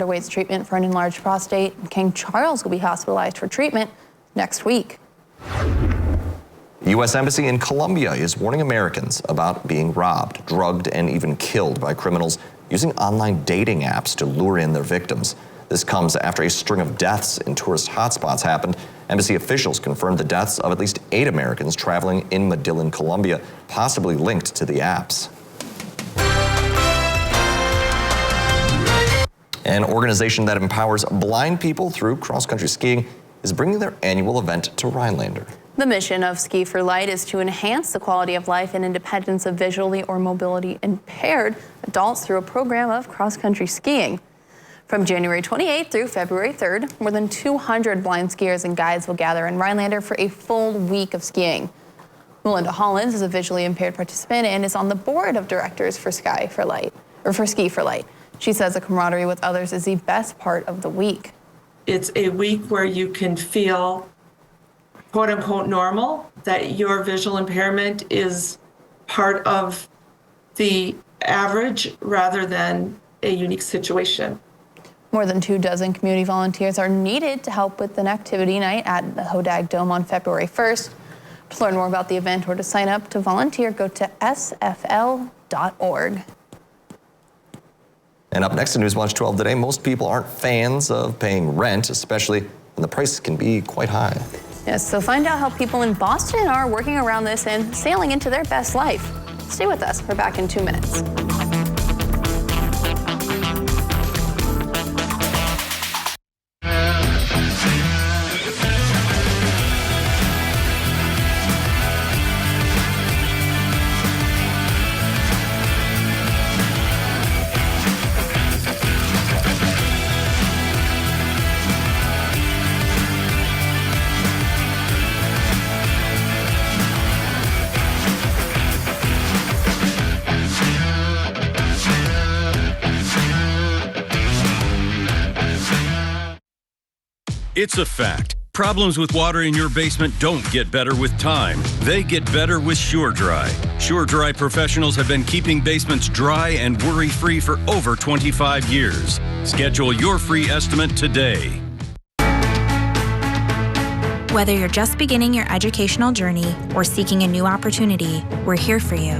Awaits treatment for an enlarged prostate. King Charles will be hospitalized for treatment next week. The U.S. Embassy in Colombia is warning Americans about being robbed, drugged, and even killed by criminals using online dating apps to lure in their victims. This comes after a string of deaths in tourist hotspots happened. Embassy officials confirmed the deaths of at least 8 Americans traveling in Medellin, Colombia, possibly linked to the apps. An organization that empowers blind people through cross-country skiing is bringing their annual event to Rhinelander. The mission of Ski for Light is to enhance the quality of life and independence of visually or mobility impaired adults through a program of cross-country skiing. From January 28th through February 3rd, more than 200 blind skiers and guides will gather in Rhinelander for a full week of skiing. Melinda Hollins is a visually impaired participant and is on the board of directors for Ski for Light. She says the camaraderie with others is the best part of the week. It's a week where you can feel quote unquote normal, that your visual impairment is part of the average rather than a unique situation. More than 24 community volunteers are needed to help with an activity night at the Hodag Dome on February 1st. To learn more about the event or to sign up to volunteer, go to sfl.org. And up next to Newswatch 12 today, most people aren't fans of paying rent, especially when the price can be quite high. Yes, so find out how people in Boston are working around this and sailing into their best life. Stay with us. We're back in 2 minutes. It's a fact. Problems with water in your basement don't get better with time. They get better with SureDry. SureDry professionals have been keeping basements dry and worry-free for over 25 years. Schedule your free estimate today. Whether you're just beginning your educational journey or seeking a new opportunity, we're here for you.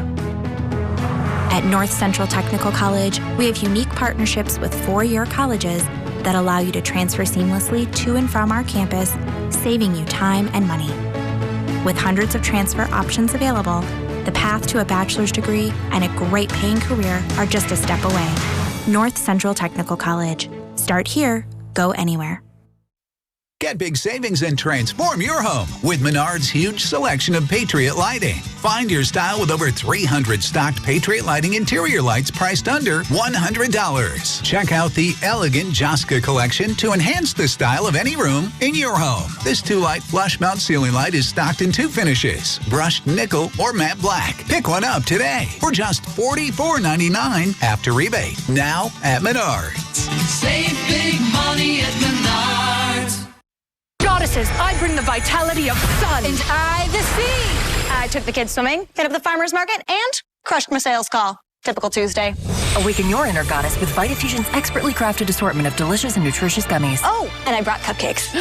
At North Central Technical College, we have unique partnerships with 4-year colleges that allow you to transfer seamlessly to and from our campus, saving you time and money. With hundreds of transfer options available, the path to a bachelor's degree and a great paying career are just a step away. North Central Technical College. Start here, go anywhere. Get big savings and transform your home with Menard's huge selection of Patriot lighting. Find your style with over 300 stocked Patriot lighting interior lights priced under $100. Check out the elegant Josca collection to enhance the style of any room in your home. This 2-light flush mount ceiling light is stocked in 2 finishes, brushed nickel or matte black. Pick one up today for just $44.99 after rebate. Now at Menards. Save big money at Menards. Goddesses, I bring the vitality of sun. And I the sea. I took the kids swimming, hit up the farmer's market, and crushed my sales call. Typical Tuesday. Awaken your inner goddess with Vitafusion's expertly crafted assortment of delicious and nutritious gummies. Oh, and I brought cupcakes.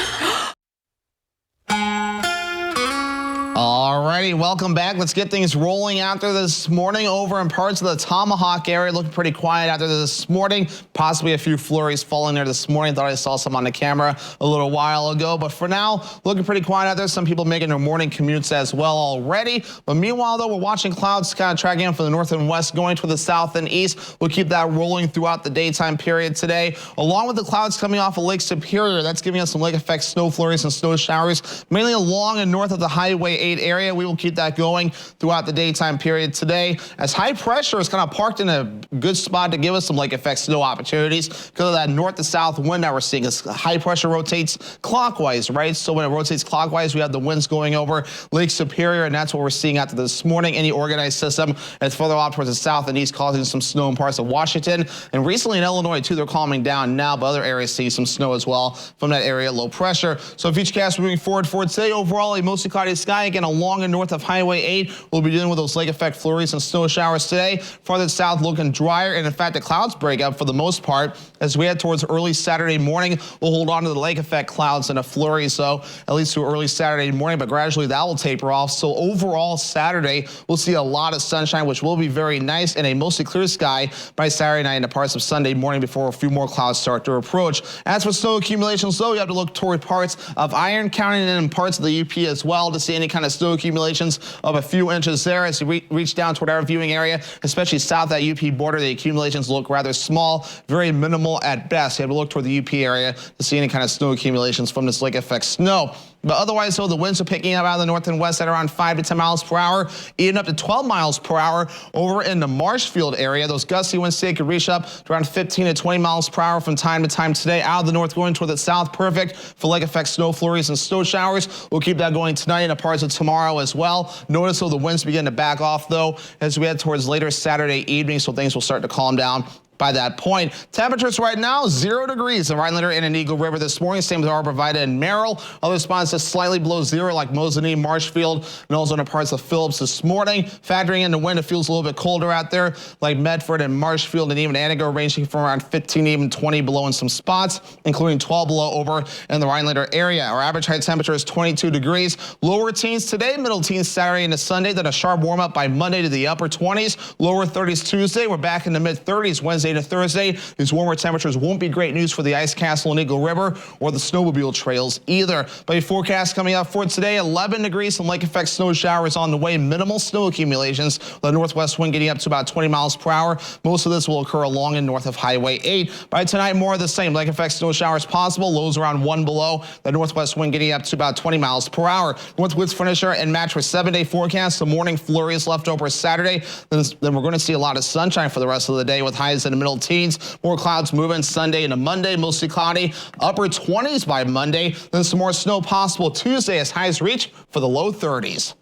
Alrighty, welcome back. Let's get things rolling out there this morning over in parts of the Tomahawk area. Looking pretty quiet out there this morning. Possibly a few flurries falling there this morning. Thought I saw some on the camera a little while ago. But for now, looking pretty quiet out there. Some people making their morning commutes as well already. But meanwhile, though, we're watching clouds kind of tracking in from the north and west, going to the south and east. We'll keep that rolling throughout the daytime period today. Along with the clouds coming off of Lake Superior, that's giving us some lake effect snow flurries and snow showers, mainly along and north of the Highway 8 area. We will keep that going throughout the daytime period today, as high pressure is kind of parked in a good spot to give us some lake effect snow opportunities because of that north to south wind that we're seeing. As high pressure rotates clockwise, right? So when it rotates clockwise, we have the winds going over Lake Superior, and that's what we're seeing after this morning. Any organized system that's further off towards the south and east, causing some snow in parts of Washington, and recently in Illinois too. They're calming down now, but other areas see some snow as well from that area, low pressure. So futurecast moving forward for today, overall a mostly cloudy sky again. again along and north of Highway 8. We'll be dealing with those lake effect flurries and snow showers today. Farther south looking drier, and in fact the clouds break up for the most part as we head towards early Saturday morning. We'll hold on to the lake effect clouds and a flurry, so at least through early Saturday morning, but gradually that will taper off. So overall Saturday we'll see a lot of sunshine, which will be very nice, and a mostly clear sky by Saturday night into parts of Sunday morning before a few more clouds start to approach. As for snow accumulations, though, you have to look toward parts of Iron County and in parts of the UP as well to see any kind of snow accumulations of a few inches there. As you reach down toward our viewing area, especially south of that UP border, the accumulations look rather small, very minimal at best. You have to look toward the UP area to see any kind of snow accumulations from this lake effect snow. But otherwise, though, the winds are picking up out of the north and west at around 5 to 10 miles per hour, even up to 12 miles per hour over in the Marshfield area. Those gusty winds today could reach up to around 15 to 20 miles per hour from time to time today. Out of the north going toward the south, perfect for lake effect snow flurries and snow showers. We'll keep that going tonight and parts of tomorrow as well. Notice, though, the winds begin to back off, though, as we head towards later Saturday evening, so things will start to calm down by that point. Temperatures right now, 0 degrees in Rhinelander and in Eagle River this morning. Same with Arborvitae and Merrill. Other spots just slightly below zero like Mosinee, Marshfield, and also in parts of Phillips this morning. Factoring in the wind, it feels a little bit colder out there like Medford and Marshfield and even Antigo, ranging from around 15, even 20 below in some spots, including 12 below over in the Rhinelander area. Our average high temperature is 22 degrees. Lower teens today, middle teens Saturday into Sunday, then a sharp warm up by Monday to the upper 20s. Lower 30s Tuesday. We're back in the mid 30s Wednesday to Thursday. These warmer temperatures won't be great news for the Ice Castle and Eagle River or the snowmobile trails either. But a forecast coming up for today, 11 degrees, some lake effect snow showers on the way, minimal snow accumulations. The northwest wind getting up to about 20 miles per hour. Most of this will occur along and north of Highway 8. By tonight, more of the same. Lake effect snow showers possible, lows around 1 below. The northwest wind getting up to about 20 miles per hour. Northwoods Furniture and Mattress 7-day forecast. The morning flurries left over Saturday. Then we're going to see a lot of sunshine for the rest of the day with highs in the middle teens. More clouds moving Sunday into Monday, mostly cloudy. Upper 20s by Monday. Then some more snow possible Tuesday as highs reach for the low 30s.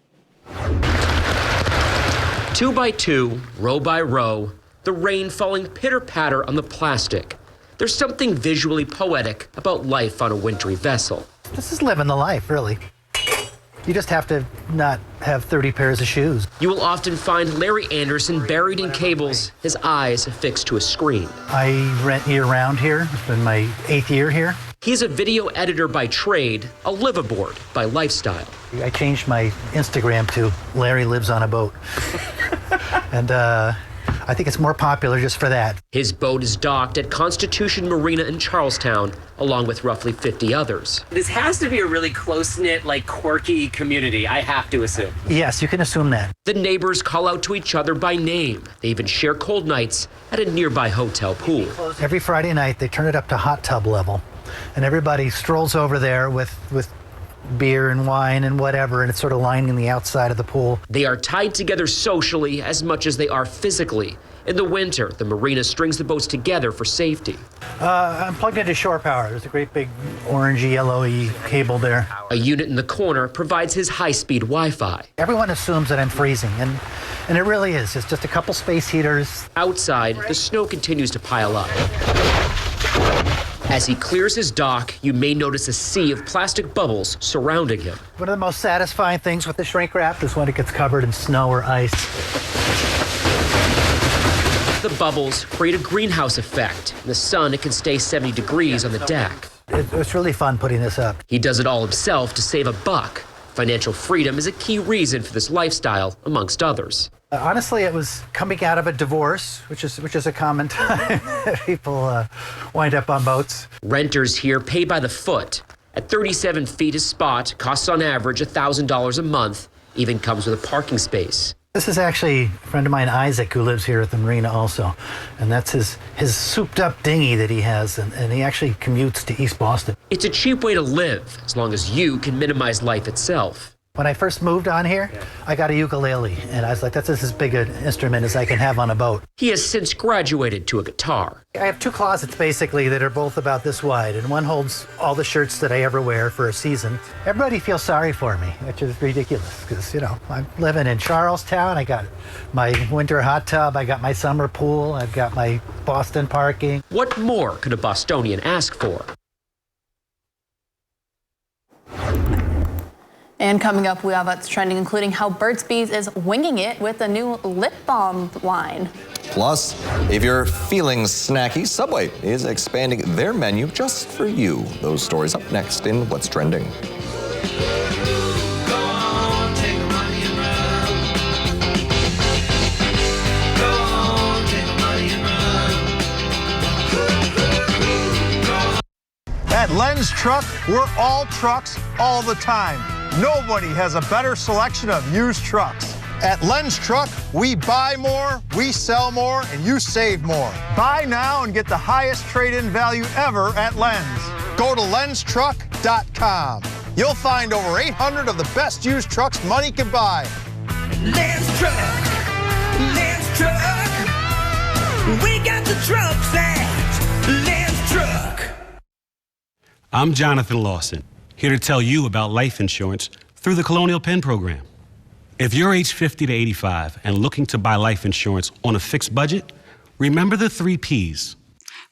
2 by 2, row by row, the rain falling pitter-patter on the plastic. There's something visually poetic about life on a wintry vessel. This is living the life, really. You just have to not have 30 pairs of shoes. You will often find Larry Anderson buried in cables, his eyes affixed to a screen. I rent year-round here. It's been my 8th year here. He's a video editor by trade, a liveaboard by lifestyle. I changed my Instagram to Larry Lives on a Boat. And I think it's more popular just for that. His boat is docked at Constitution Marina in Charlestown, along with roughly 50 others. This has to be a really close-knit, quirky community, I have to assume. Yes, you can assume that. The neighbors call out to each other by name. They even share cold nights at a nearby hotel pool. Every Friday night, they turn it up to hot tub level, and everybody strolls over there with beer and wine and whatever, and it's sort of lining the outside of the pool. They are tied together socially as much as they are physically. In the winter, the marina strings the boats together for safety. I'm plugged into shore power. There's a great big orangey, yellowy cable there. A unit in the corner provides his high-speed Wi-Fi. Everyone assumes that I'm freezing, and it really is. It's just a couple space heaters. Outside, the snow continues to pile up. As he clears his dock, you may notice a sea of plastic bubbles surrounding him. One of the most satisfying things with the shrink wrap is when it gets covered in snow or ice. The bubbles create a greenhouse effect. In the sun, it can stay 70 degrees on the deck. It's really fun putting this up. He does it all himself to save a buck. Financial freedom is a key reason for this lifestyle, amongst others. Honestly, it was coming out of a divorce, which is a common time that people wind up on boats. Renters here pay by the foot. At 37 feet, his spot costs on average $1,000 a month, even comes with a parking space. This is actually a friend of mine, Isaac, who lives here at the marina also. And that's his souped-up dinghy that he has, and he actually commutes to East Boston. It's a cheap way to live, as long as you can minimize life itself. When I first moved on here, I got a ukulele, and I was like, that's as big an instrument as I can have on a boat. He has since graduated to a guitar. I have 2 closets, basically, that are both about this wide, and one holds all the shirts that I ever wear for a season. Everybody feels sorry for me, which is ridiculous, because, I'm living in Charlestown. I got my winter hot tub, I got my summer pool, I've got my Boston parking. What more could a Bostonian ask for? And coming up, we have what's trending, including how Burt's Bees is winging it with a new lip balm line. Plus, if you're feeling snacky, Subway is expanding their menu just for you. Those stories up next in What's Trending. At Len's Truck, we're all trucks all the time. Nobody has a better selection of used trucks. At Len's Truck, we buy more, we sell more, and you save more. Buy now and get the highest trade-in value ever at Len's. Go to lenstruck.com. You'll find over 800 of the best used trucks money can buy. Len's Truck. Len's Truck. We got the trucks at Len's Truck. I'm Jonathan Lawson, here to tell you about life insurance through the Colonial Penn program. If you're age 50 to 85 and looking to buy life insurance on a fixed budget, remember the 3 Ps.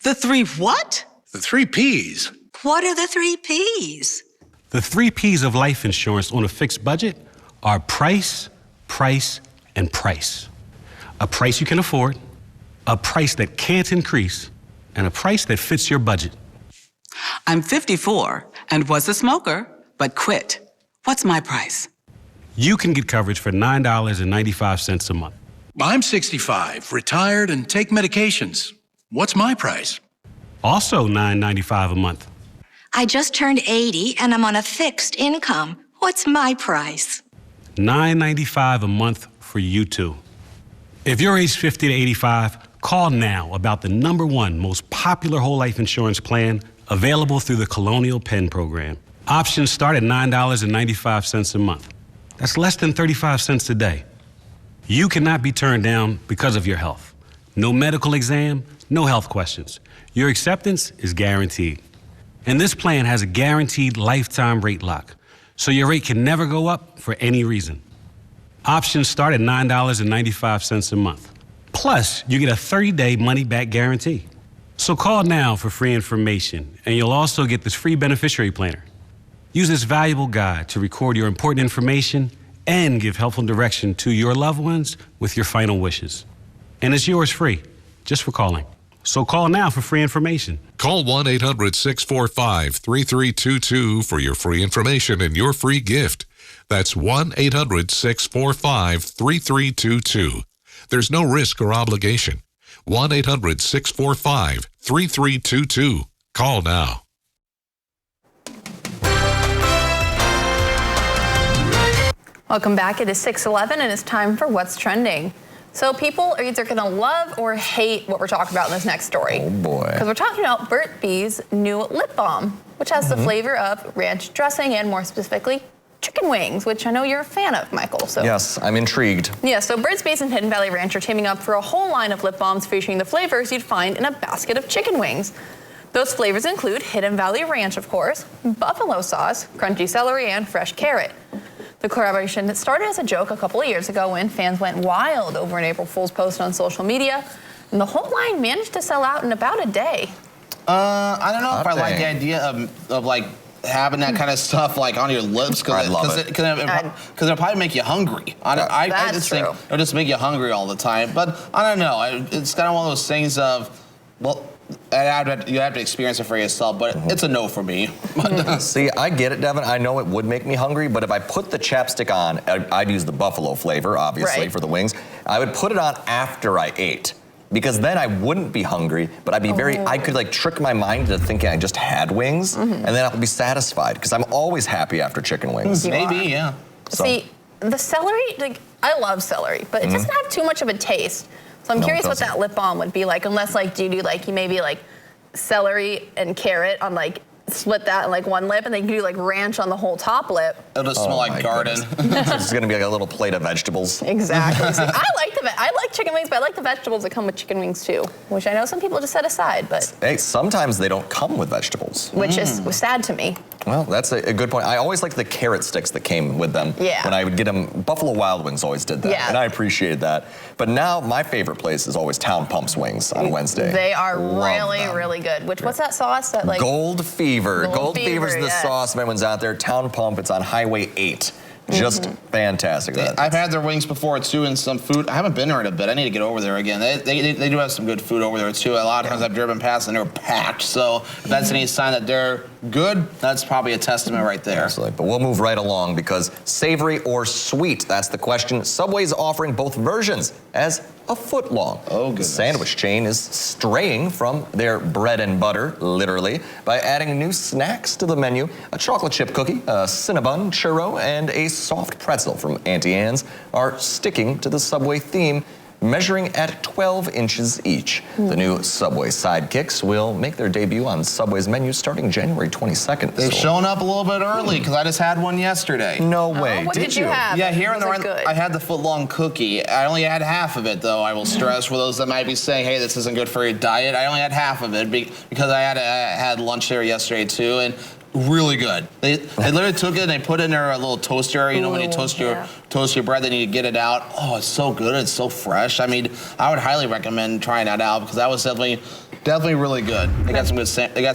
The 3 what? The 3 Ps. What are the 3 Ps? The 3 Ps of life insurance on a fixed budget are price, price, and price. A price you can afford, a price that can't increase, and a price that fits your budget. I'm 54 and was a smoker, but quit. What's my price? You can get coverage for $9.95 a month. I'm 65, retired, and take medications. What's my price? Also $9.95 a month. I just turned 80 and I'm on a fixed income. What's my price? $9.95 a month for you too. If you're age 50 to 85, call now about the #1 most popular whole life insurance plan available through the Colonial Penn program. Options start at $9.95 a month. That's less than 35 cents a day. You cannot be turned down because of your health. No medical exam, no health questions. Your acceptance is guaranteed. And this plan has a guaranteed lifetime rate lock, so your rate can never go up for any reason. Options start at $9.95 a month. Plus, you get a 30-day money-back guarantee. So call now for free information, and you'll also get this free beneficiary planner. Use this valuable guide to record your important information and give helpful direction to your loved ones with your final wishes. And it's yours free, just for calling. So call now for free information. Call 1-800-645-3322 for your free information and your free gift. That's 1-800-645-3322. There's no risk or obligation. 1-800-645-3322. Call now. Welcome back. It is 6:11 and it's time for What's Trending. So people are either going to love or hate what we're talking about in this next story. Oh boy. Because we're talking about Burt's Bees' new lip balm, which has the flavor of ranch dressing and more specifically chicken wings, which I know you're a fan of, Michael. So Yes, I'm intrigued. yeah, so Burt's Bees and Hidden Valley Ranch are teaming up for a whole line of lip balms featuring the flavors you'd find in a basket of chicken wings. Those flavors include Hidden Valley Ranch, of course, buffalo sauce, crunchy celery, and fresh carrot. The collaboration started as a joke a couple of years ago when fans went wild over an April Fool's post on social media, and the whole line managed to sell out in about a day. I don't know if I like the idea of like having that kind of stuff like on your lips because it'll probably make you hungry. I just think it'll just make you hungry all the time. But I don't know. It's kind of one of those things of, well, you have to experience it for yourself, but it's a no for me. See, I get it, Devin. I know it would make me hungry, but if I put the chapstick on, I'd use the buffalo flavor, obviously, for the wings. I would put it on after I ate, because then I wouldn't be hungry, but I'd be I could like trick my mind into thinking I just had wings, and then I'll be satisfied, because I'm always happy after chicken wings. Maybe, yeah. So. See, the celery, like, I love celery, but it doesn't have too much of a taste. So I'm curious what that lip balm would be like, unless like, do you do like, you maybe like celery and carrot on like, split that in like one lip, and then you do like ranch on the whole top lip. It'll just smell like garden. It's gonna be like a little plate of vegetables. Exactly. See, I like chicken wings, but I like the vegetables that come with chicken wings too, which I know some people just set aside, but. Hey, sometimes they don't come with vegetables. Which is sad to me. Well, that's a good point. I always liked the carrot sticks that came with them. Yeah. When I would get them, Buffalo Wild Wings always did that. Yeah. And I appreciated that. But now my favorite place is always Town Pump's Wings on Wednesday. They are Love really, them. really good. What's that sauce? That like Gold Fever. Gold Fever's the yes. sauce. If anyone's out there, Town Pump, it's on Highway 8. Just fantastic. I've had their wings before too, and some food. I haven't been there in a bit. I need to get over there again. They do have some good food over there too. A lot of times I've driven past and they're packed. So if that's any sign that they're good, that's probably a testament right there. Absolutely. But we'll move right along because savory or sweet, that's the question. Subway's offering both versions as a foot long. Oh, goodness. The sandwich chain is straying from their bread and butter, literally, by adding new snacks to the menu. A chocolate chip cookie, a Cinnabon churro, and a soft pretzel from Auntie Anne's are sticking to the Subway theme, measuring at 12 inches each. The new Subway Sidekicks will make their debut on Subway's menu starting January 22nd. They've shown up a little bit early because I just had one yesterday. No way. what did you have? Yeah, here in the Was it good? I had the foot-long cookie. I only had half of it, though. I will stress for those that might be saying, "Hey, this isn't good for your diet." I only had half of it because I had lunch there yesterday too, and really good. They literally took it and they put it in their little toaster. You know, when you toast your bread, they need to get it out. Oh, it's so good. It's so fresh. I mean, I would highly recommend trying that out because that was definitely really good. They got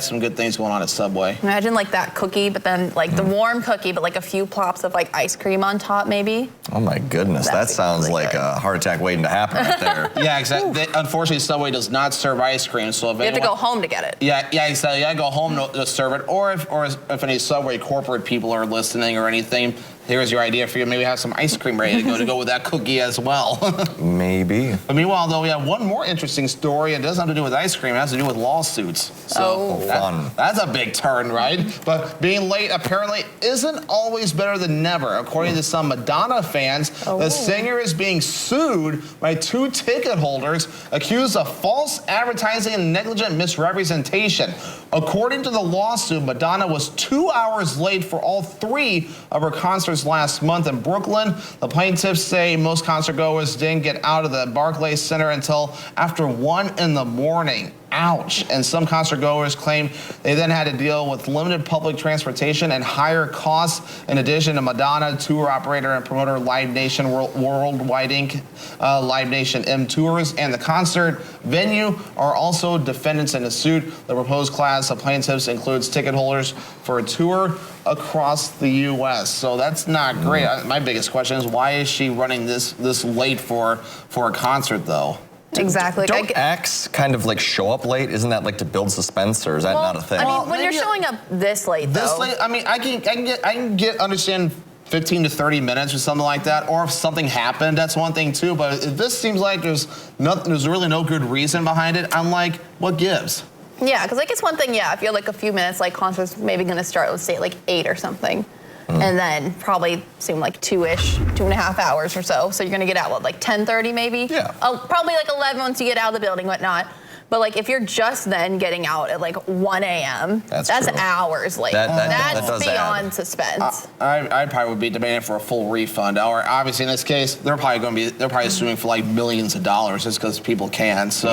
some good things going on at Subway. Imagine like that cookie, but then like the warm cookie, but like a few plops of like ice cream on top, maybe. Oh my goodness, that sounds really like good. a heart attack waiting to happen right there. Yeah, exactly. Unfortunately, Subway does not serve ice cream, so if You have to go home to get it. Yeah, exactly. You gotta go home to serve it, or if any Subway corporate people are listening or anything, here's your idea for you. Maybe have some ice cream ready to go with that cookie as well. Maybe. But meanwhile, though, we have one more interesting story. It doesn't have to do with ice cream. It has to do with lawsuits. So fun. That's a big turn, right? But being late apparently isn't always better than never. According to some Madonna fans, the singer is being sued by 2 ticket holders accused of false advertising and negligent misrepresentation. According to the lawsuit, Madonna was 2 hours late for all 3 of her concerts last month in Brooklyn. The plaintiffs say most concert goers didn't get out of the Barclays Center until after 1 in the morning. Ouch. And some concert goers claim they then had to deal with limited public transportation and higher costs. In addition to Madonna, tour operator and promoter Live Nation Worldwide Inc., Live Nation M Tours, and the concert venue are also defendants in the suit. The proposed class of plaintiffs includes ticket holders for a tour across the U.S. So that's not great. My biggest question is, why is she running this late for a concert, though? Exactly. Don't acts kind of like show up late? Isn't that like to build suspense, or is that not a thing? I mean, when you're showing up this late, This late, I mean, I can understand 15 to 30 minutes or something like that, or if something happened, that's one thing too. But if this seems like there's really no good reason behind it, I'm like, what gives? Yeah, because like it's one thing, if you're like a few minutes, like concert's maybe gonna start, let's say like 8 or something. And then probably seem like 2.5 hours or so. So you're gonna get out, what, like 10:30 maybe? Yeah. Probably like 11 once you get out of the building, whatnot. But like if you're just then getting out at like 1 a.m., that's hours late. That's does beyond suspense. I probably would be demanding for a full refund. Or obviously in this case, they're probably suing for like millions of dollars just because people can. So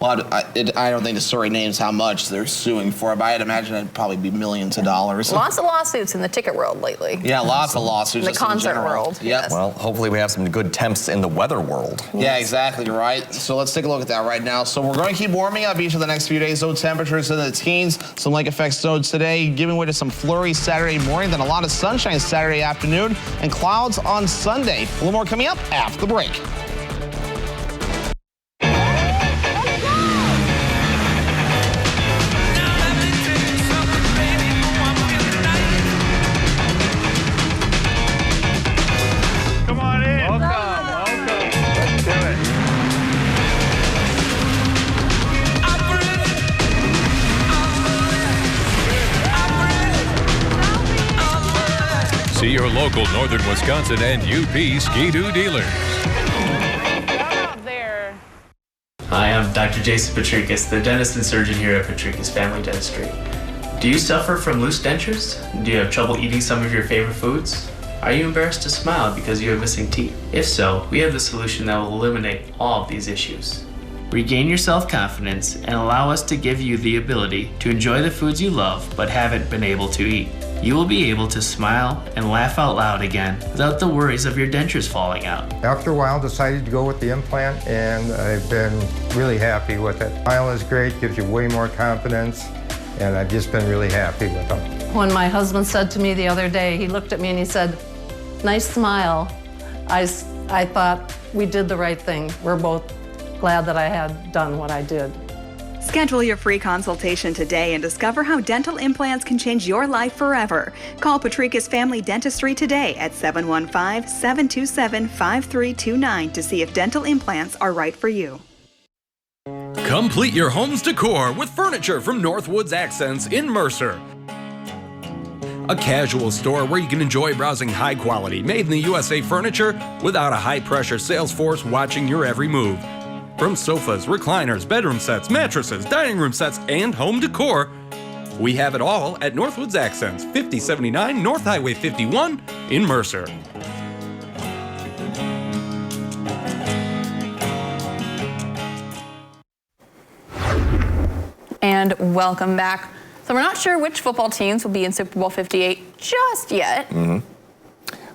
well, I don't think the story names how much they're suing for, but I'd imagine it'd probably be millions of dollars. Lots of lawsuits in the ticket world lately. Yeah, lots of lawsuits. In the concert world. Yep. Well, hopefully we have some good temps in the weather world. Yeah, exactly right. So let's take a look at that right now. So we're going to keep warming up each of the next few days. Though temperatures in the teens, some lake effect snow today, giving way to some flurries Saturday morning, then a lot of sunshine Saturday afternoon, and clouds on Sunday. A little more coming up after the break. See your local Northern Wisconsin and UP Ski-Doo dealers. Hi, I'm Dr. Jason Patricus, the dentist and surgeon here at Patricus Family Dentistry. Do you suffer from loose dentures? Do you have trouble eating some of your favorite foods? Are you embarrassed to smile because you have missing teeth? If so, we have the solution that will eliminate all of these issues. Regain your self-confidence and allow us to give you the ability to enjoy the foods you love but haven't been able to eat. You will be able to smile and laugh out loud again without the worries of your dentures falling out. After a while, decided to go with the implant, and I've been really happy with it. Smile is great, gives you way more confidence, and I've just been really happy with them. When my husband said to me the other day, he looked at me and he said, "Nice smile," I thought we did the right thing. We're both glad that I had done what I did. Schedule your free consultation today and discover how dental implants can change your life forever. Call Patricus Family Dentistry today at 715-727-5329 to see if dental implants are right for you. Complete your home's decor with furniture from Northwoods Accents in Mercer. A casual store where you can enjoy browsing high-quality, made-in-the-USA furniture without a high-pressure sales force watching your every move. From sofas, recliners, bedroom sets, mattresses, dining room sets, and home decor, we have it all at Northwoods Accents, 5079 North Highway 51 in Mercer. And welcome back. So we're not sure which football teams will be in Super Bowl 58 just yet.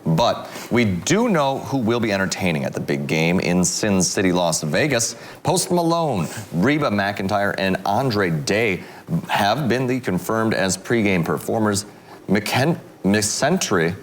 But we do know who will be entertaining at the big game in Sin City, Las Vegas. Post Malone, Reba McEntire, and Andre Day have been confirmed as pregame performers. McEntire,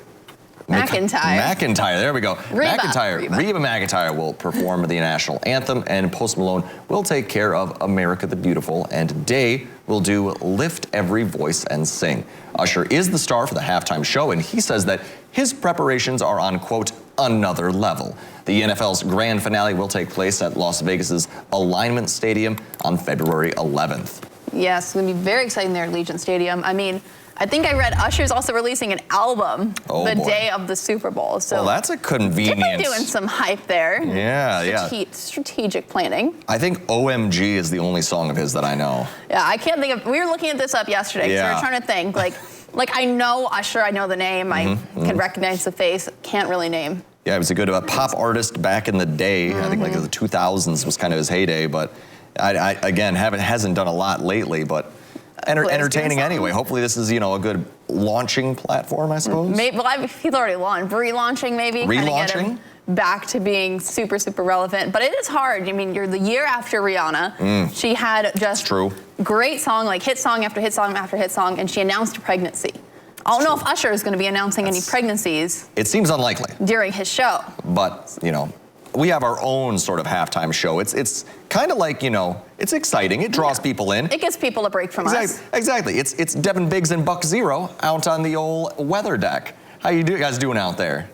there we go. Reba McEntire will perform the national anthem, and Post Malone will take care of America the Beautiful, and Day will do Lift Every Voice and Sing. Usher is the star for the halftime show, and he says that his preparations are on, quote, another level. The NFL's grand finale will take place at Las Vegas's Alignment Stadium on February 11th. Yes, it's going to be very exciting there at Allegiant Stadium. I mean, I think I read Usher's also releasing an album day of the Super Bowl. So well, that's a convenience. They're doing some hype there. Yeah, Strategic planning. I think OMG is the only song of his that I know. Yeah, I can't think of. We were looking at this up yesterday because we were trying to think. Like I know Usher, I know the name, I can recognize the face, can't really name. Yeah, he was a good pop artist back in the day. I think like the 2000s was kind of his heyday, but I again hasn't done a lot lately, but entertaining anyway. Hopefully this is, a good launching platform, I suppose. Maybe, he's already launched. Relaunching maybe. Relaunching? Back to being super, super relevant. But it is hard. I mean, you're the year after Rihanna. She had just great song, like hit song after hit song after hit song, and she announced a pregnancy. I don't know if Usher is going to be announcing any pregnancies. It seems unlikely. During his show. But, we have our own sort of halftime show. It's kind of like, it's exciting. It draws people in. It gives people a break from us. Exactly. It's Devin Biggs and Buck Zero out on the old weather deck. How you guys doing out there?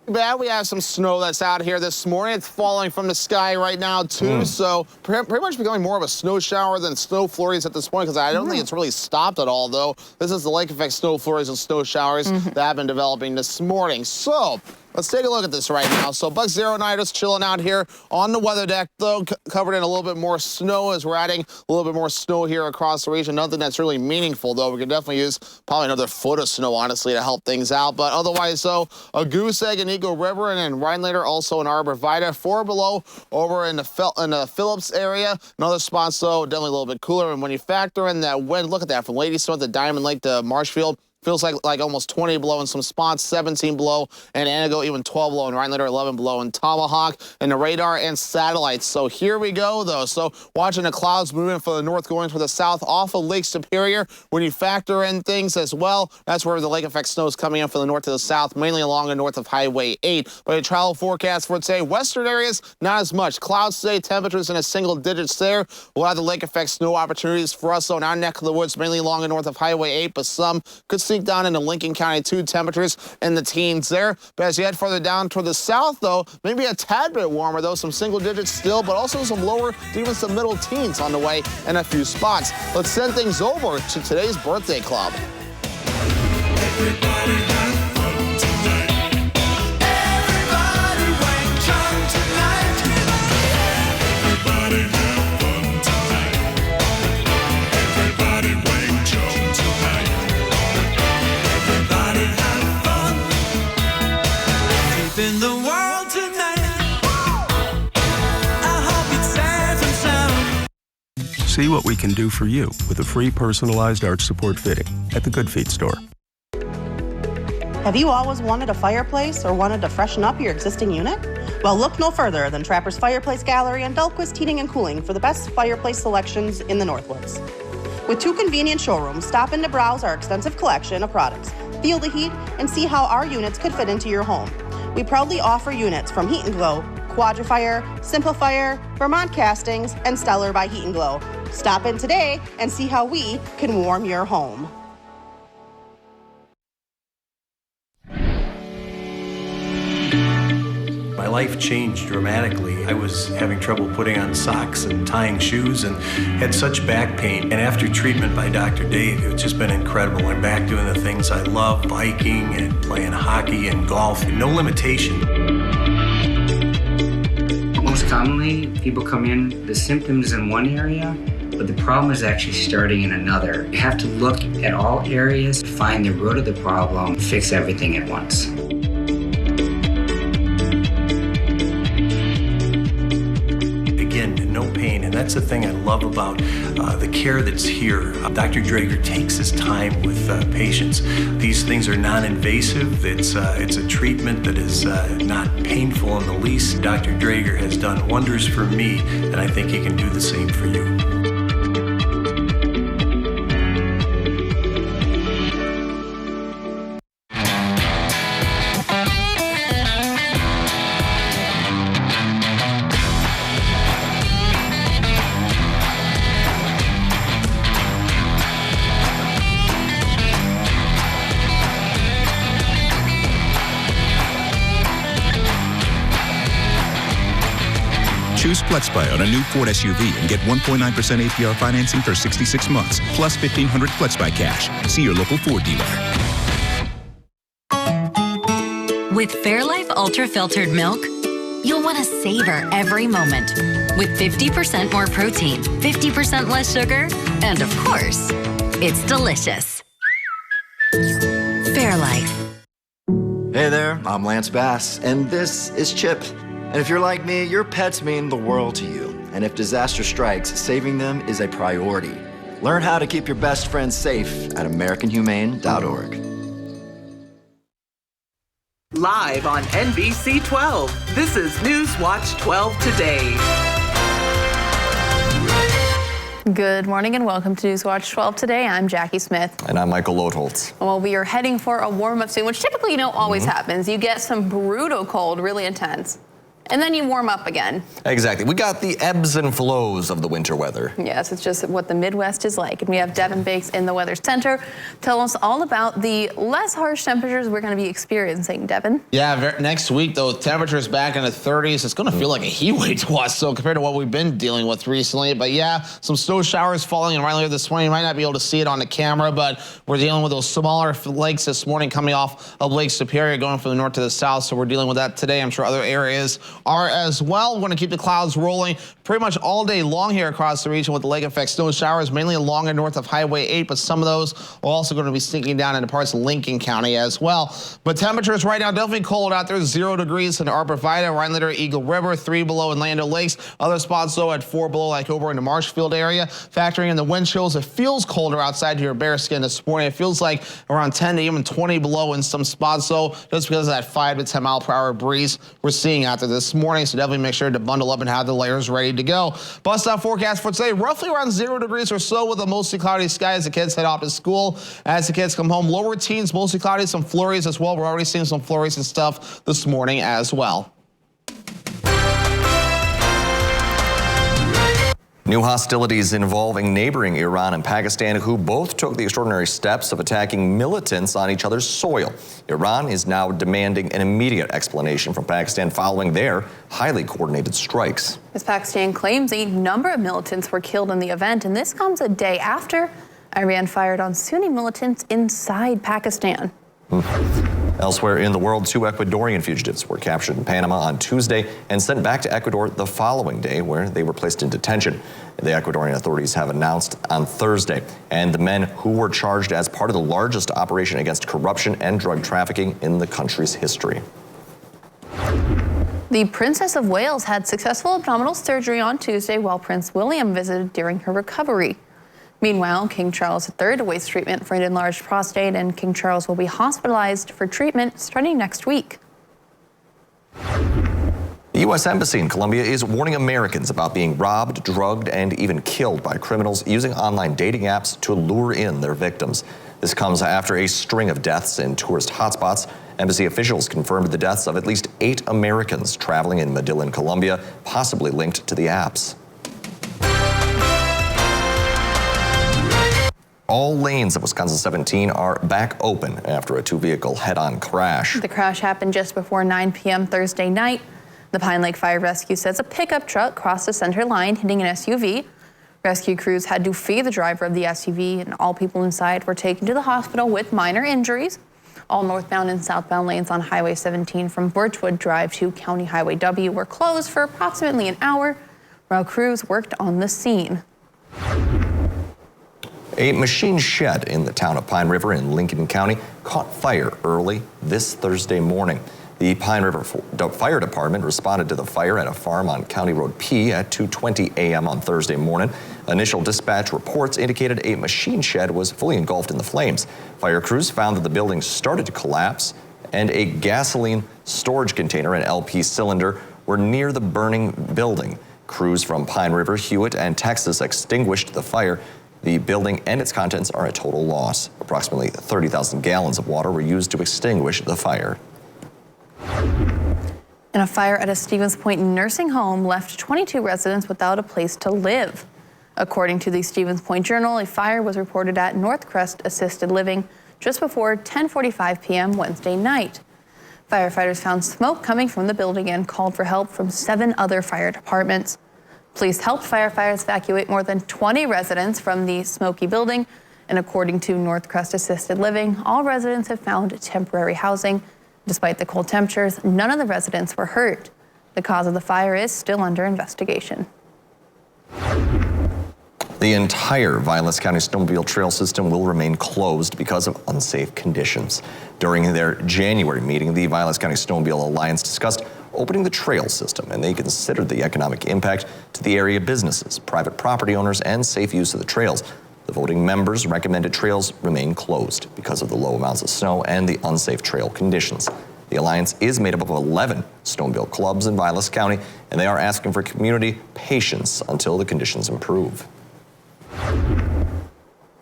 Bad. We have some snow that's out here this morning. It's falling from the sky right now, too. So pretty much becoming more of a snow shower than snow flurries at this point, because I don't think it's really stopped at all, though. This is the lake effect snow flurries and snow showers that have been developing this morning. So let's take a look at this right now. So Buck Zero and I just chilling out here on the weather deck, though, covered in a little bit more snow as we're adding a little bit more snow here across the region. Nothing that's really meaningful, though. We could definitely use probably another foot of snow, honestly, to help things out. But otherwise, though, a goose egg in Eagle River, and then Rhinelander also in Arbor Vitae. 4 below over in the Phillips area. Another spots, though, definitely a little bit cooler. And when you factor in that wind, look at that, from Ladysmith to Diamond Lake to Marshfield, feels like almost 20 below in some spots, 17 below, and Anago even 12 below, and Rhinelander 11 below, and Tomahawk, and the radar and satellites. So here we go, though. So watching the clouds moving from the north going to the south off of Lake Superior. When you factor in things as well, that's where the lake effect snow is coming in from the north to the south, mainly along the north of Highway 8. But a travel forecast for today, western areas, not as much. Clouds today, temperatures in a single digits there. We'll have the lake effect snow opportunities for us, so in our neck of the woods, mainly along the north of Highway 8, but some could sneak down into Lincoln County, too. Temperatures in the teens there. But as you head further down toward the south, though, maybe a tad bit warmer, though. Some single digits still, but also some lower, even some middle teens on the way in a few spots. Let's send things over to today's birthday club. Everybody have fun tonight. Everybody wake up tonight. Everybody have fun tonight. Everybody wake up tonight. Everybody have fun. Deep in the world tonight. I hope it's safe and sound. See what we can do for you with a free personalized arch support fitting at the Good Feet store. Have you always wanted a fireplace or wanted to freshen up your existing unit? Well, look no further than Trapper's Fireplace Gallery and Dahlquist Heating and Cooling for the best fireplace selections in the Northwoods. With 2 convenient showrooms, stop in to browse our extensive collection of products, feel the heat, and see how our units could fit into your home. We proudly offer units from Heat and Glow, Quadrifire, Simplifier, Vermont Castings, and Stellar by Heat and Glow. Stop in today and see how we can warm your home. My life changed dramatically. I was having trouble putting on socks and tying shoes and had such back pain. And after treatment by Dr. Dave, it's just been incredible. I'm back doing the things I love, biking and playing hockey and golf. No limitation. Most commonly, people come in, the symptoms in one area, but the problem is actually starting in another. You have to look at all areas, find the root of the problem, fix everything at once. Again, no pain, and that's the thing I love about the care that's here. Dr. Drager takes his time with patients. These things are non-invasive. It's a treatment that is not painful in the least. Dr. Drager has done wonders for me, and I think he can do the same for you. Choose FlexBuy on a new Ford SUV and get 1.9% APR financing for 66 months, plus $1,500 FlexBuy cash. See your local Ford dealer. With Fairlife Ultra Filtered Milk, you'll want to savor every moment. With 50% more protein, 50% less sugar, and of course, it's delicious. Fairlife. Hey there, I'm Lance Bass, and this is Chip. And if you're like me, your pets mean the world to you. And if disaster strikes, saving them is a priority. Learn how to keep your best friends safe at AmericanHumane.org. Live on NBC 12, this is Newswatch 12 Today. Good morning and welcome to Newswatch 12 Today. I'm Jackie Smith. And I'm Michael Lotholtz. Well, we are heading for a warm-up soon, which typically, always happens. You get some brutal cold, really intense, and then you warm up again. Exactly. We got the ebbs and flows of the winter weather. Yes, it's just what the Midwest is like. And we have Devin Bakes in the Weather Center. Tell us all about the less harsh temperatures we're going to be experiencing, Devin. Yeah, next week, though, temperatures back in the 30s. It's going to feel like a heat wave to us, so compared to what we've been dealing with recently. But yeah, some snow showers falling in Rhinelander this morning. You might not be able to see it on the camera, but we're dealing with those smaller lakes this morning coming off of Lake Superior, going from the north to the south. So we're dealing with that today. I'm sure other areas are as well. We're going to keep the clouds rolling pretty much all day long here across the region with the lake effect snow showers, mainly along and north of Highway 8, but some of those are also going to be sneaking down into parts of Lincoln County as well. But temperatures right now definitely cold out there. 0 degrees in Arborvitae, Rhinelander, Eagle River, 3 below in Land O'Lakes. Other spots though at 4 below, like over in the Marshfield area. Factoring in the wind chills, it feels colder outside to your bare skin this morning. It feels like around 10 to even 20 below in some spots though, just because of that 5 to 10 mile per hour breeze we're seeing out there this morning. So definitely make sure to bundle up and have the layers ready to go. Bust out forecast for today, roughly around 0 degrees or so with a mostly cloudy sky as the kids head off to school. As the kids come home, lower teens, mostly cloudy, some flurries as well. We're already seeing some flurries and stuff this morning as well. New hostilities involving neighboring Iran and Pakistan, who both took the extraordinary steps of attacking militants on each other's soil. Iran is now demanding an immediate explanation from Pakistan following their highly coordinated strikes. As Pakistan claims a number of militants were killed in the event, and this comes a day after Iran fired on Sunni militants inside Pakistan. Elsewhere in the world, 2 Ecuadorian fugitives were captured in Panama on Tuesday and sent back to Ecuador the following day, where they were placed in detention. The Ecuadorian authorities have announced on Thursday, and the men who were charged as part of the largest operation against corruption and drug trafficking in the country's history. The Princess of Wales had successful abdominal surgery on Tuesday while Prince William visited during her recovery. Meanwhile, King Charles III awaits treatment for an enlarged prostate, and King Charles will be hospitalized for treatment starting next week. The U.S. Embassy in Colombia is warning Americans about being robbed, drugged, and even killed by criminals using online dating apps to lure in their victims. This comes after a string of deaths in tourist hotspots. Embassy officials confirmed the deaths of at least 8 Americans traveling in Medellin, Colombia, possibly linked to the apps. All lanes of Wisconsin 17 are back open after a 2-vehicle head-on crash. The crash happened just before 9 p.m. Thursday night. The Pine Lake Fire Rescue says a pickup truck crossed the center line, hitting an SUV. Rescue crews had to free the driver of the SUV, and all people inside were taken to the hospital with minor injuries. All northbound and southbound lanes on Highway 17 from Birchwood Drive to County Highway W were closed for approximately an hour while crews worked on the scene. A machine shed in the town of Pine River in Lincoln County caught fire early this Thursday morning. The Pine River Fire Department responded to the fire at a farm on County Road P at 2:20 a.m. on Thursday morning. Initial dispatch reports indicated a machine shed was fully engulfed in the flames. Fire crews found that the building started to collapse and a gasoline storage container and LP cylinder were near the burning building. Crews from Pine River, Hewitt, and Texas extinguished the fire. The building and its contents are a total loss. Approximately 30,000 gallons of water were used to extinguish the fire. And a fire at a Stevens Point nursing home left 22 residents without a place to live. According to the Stevens Point Journal, a fire was reported at Northcrest Assisted Living just before 10:45 p.m. Wednesday night. Firefighters found smoke coming from the building and called for help from 7 other fire departments. Police helped firefighters evacuate more than 20 residents from the smoky building. And according to Northcrest Assisted Living, all residents have found temporary housing. Despite the cold temperatures, none of the residents were hurt. The cause of the fire is still under investigation. The entire Vilas County Snowmobile Trail system will remain closed because of unsafe conditions. During their January meeting, the Vilas County Snowmobile Alliance discussed opening the trail system, and they considered the economic impact to the area businesses, private property owners, and safe use of the trails. The voting members recommended trails remain closed because of the low amounts of snow and the unsafe trail conditions. The Alliance is made up of 11 snowmobile clubs in Vilas County, and they are asking for community patience until the conditions improve.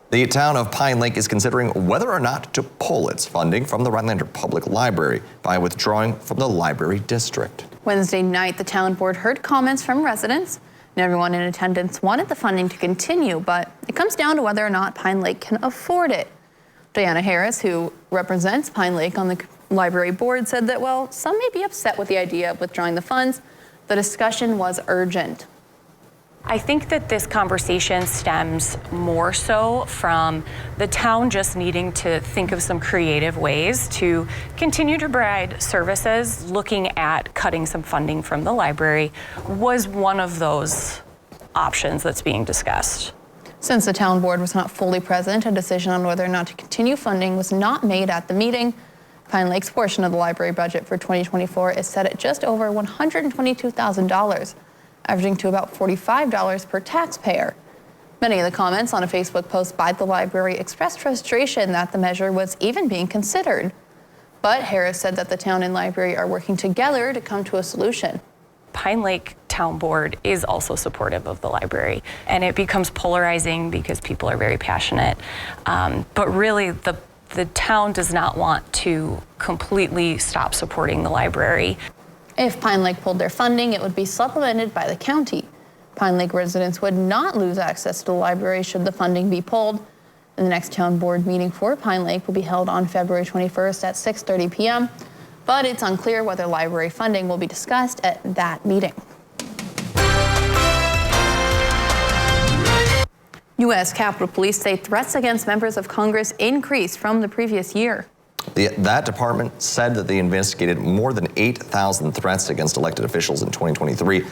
The town of Pine Lake is considering whether or not to pull its funding from the Rhinelander Public Library by withdrawing from the library district. Wednesday night, the town board heard comments from residents, and everyone in attendance wanted the funding to continue, but it comes down to whether or not Pine Lake can afford it. Diana Harris, who represents Pine Lake on the library board, said that while some may be upset with the idea of withdrawing the funds, the discussion was urgent. I think that this conversation stems more so from the town just needing to think of some creative ways to continue to provide services. Looking at cutting some funding from the library was one of those options that's being discussed. Since the town board was not fully present, a decision on whether or not to continue funding was not made at the meeting. Pine Lake's portion of the library budget for 2024 is set at just over $122,000. averaging to about $45 per taxpayer. Many of the comments on a Facebook post by the library expressed frustration that the measure was even being considered. But Harris said that the town and library are working together to come to a solution. Pine Lake Town Board is also supportive of the library, and it becomes polarizing because people are very passionate. But really, the town does not want to completely stop supporting the library. If Pine Lake pulled their funding, it would be supplemented by the county. Pine Lake residents would not lose access to the library should the funding be pulled. And the next town board meeting for Pine Lake will be held on February 21st at 6:30 p.m. But it's unclear whether library funding will be discussed at that meeting. U.S. Capitol Police say threats against members of Congress increased from the previous year. That department said that they investigated more than 8,000 threats against elected officials in 2023.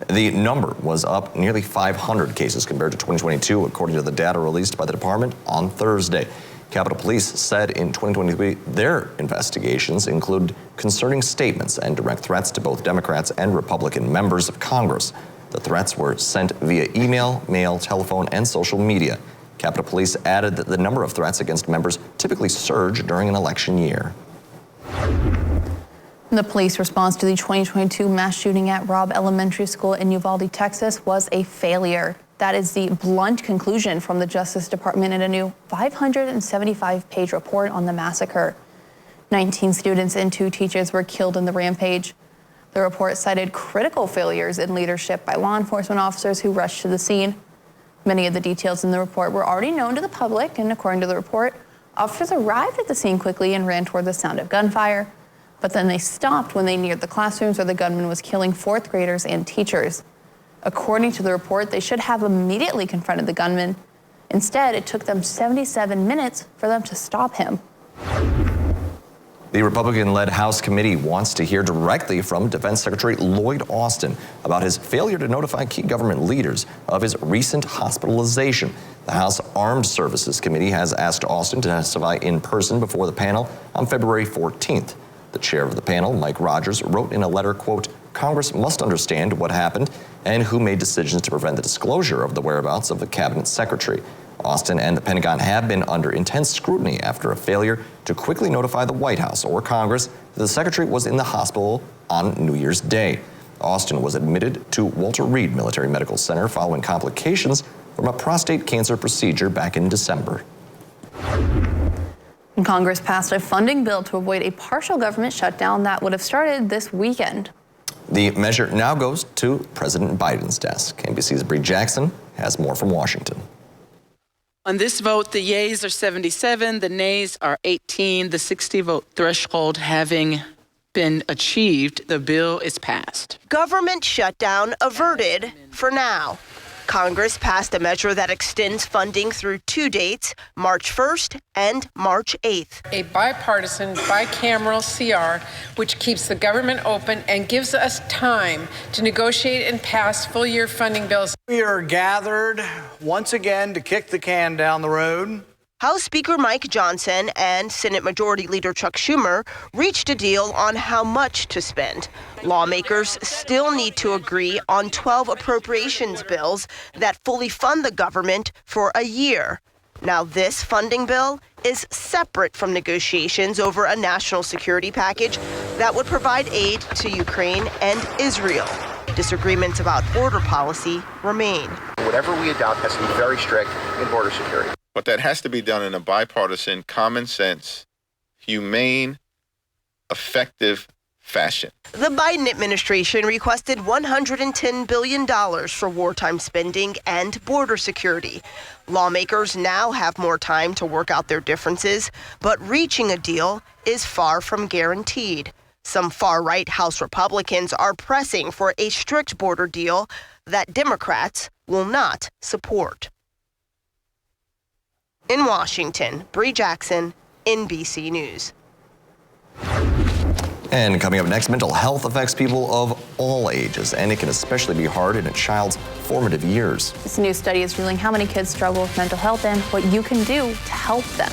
The number was up nearly 500 cases compared to 2022, according to the data released by the department on Thursday. Capitol Police said in 2023 their investigations include concerning statements and direct threats to both Democrats and Republican members of Congress. The threats were sent via email, mail, telephone, and social media. Capitol Police added that the number of threats against members typically surge during an election year. The police response to the 2022 mass shooting at Robb Elementary School in Uvalde, Texas was a failure. That is the blunt conclusion from the Justice Department in a new 575-page report on the massacre. 19 students and 2 teachers were killed in the rampage. The report cited critical failures in leadership by law enforcement officers who rushed to the scene. Many of the details in the report were already known to the public, and according to the report, officers arrived at the scene quickly and ran toward the sound of gunfire. But then they stopped when they neared the classrooms where the gunman was killing 4th graders and teachers. According to the report, they should have immediately confronted the gunman. Instead, it took them 77 minutes for them to stop him. The Republican-led House committee wants to hear directly from Defense Secretary Lloyd Austin about his failure to notify key government leaders of his recent hospitalization. The House Armed Services Committee has asked Austin to testify in person before the panel on February 14th. The chair of the panel, Mike Rogers, wrote in a letter, quote, "Congress must understand what happened and who made decisions to prevent the disclosure of the whereabouts of the cabinet secretary. Austin and the Pentagon have been under intense scrutiny after a failure to quickly notify the White House or Congress that the secretary was in the hospital on New Year's Day. Austin was admitted to Walter Reed Military Medical Center following complications from a prostate cancer procedure back in December. And Congress passed a funding bill to avoid a partial government shutdown that would have started this weekend. The measure now goes to President Biden's desk. NBC's Bree Jackson has more from Washington. On this vote, the yeas are 77, the nays are 18. The 60-vote threshold having been achieved, the bill is passed. Government shutdown averted for now. Congress passed a measure that extends funding through 2 dates, March 1st and March 8th. A bipartisan, bicameral CR, which keeps the government open and gives us time to negotiate and pass full-year funding bills. We are gathered once again to kick the can down the road. House Speaker Mike Johnson and Senate Majority Leader Chuck Schumer reached a deal on how much to spend. Lawmakers still need to agree on 12 appropriations bills that fully fund the government for a year. Now, this funding bill is separate from negotiations over a national security package that would provide aid to Ukraine and Israel. Disagreements about border policy remain. Whatever we adopt has to be very strict in border security. But that has to be done in a bipartisan, common sense, humane, effective fashion. The Biden administration requested $110 billion for wartime spending and border security. Lawmakers now have more time to work out their differences, but reaching a deal is far from guaranteed. Some far-right House Republicans are pressing for a strict border deal that Democrats will not support. In Washington, Bree Jackson, NBC News. And coming up next, mental health affects people of all ages, and it can especially be hard in a child's formative years. This new study is revealing how many kids struggle with mental health and what you can do to help them.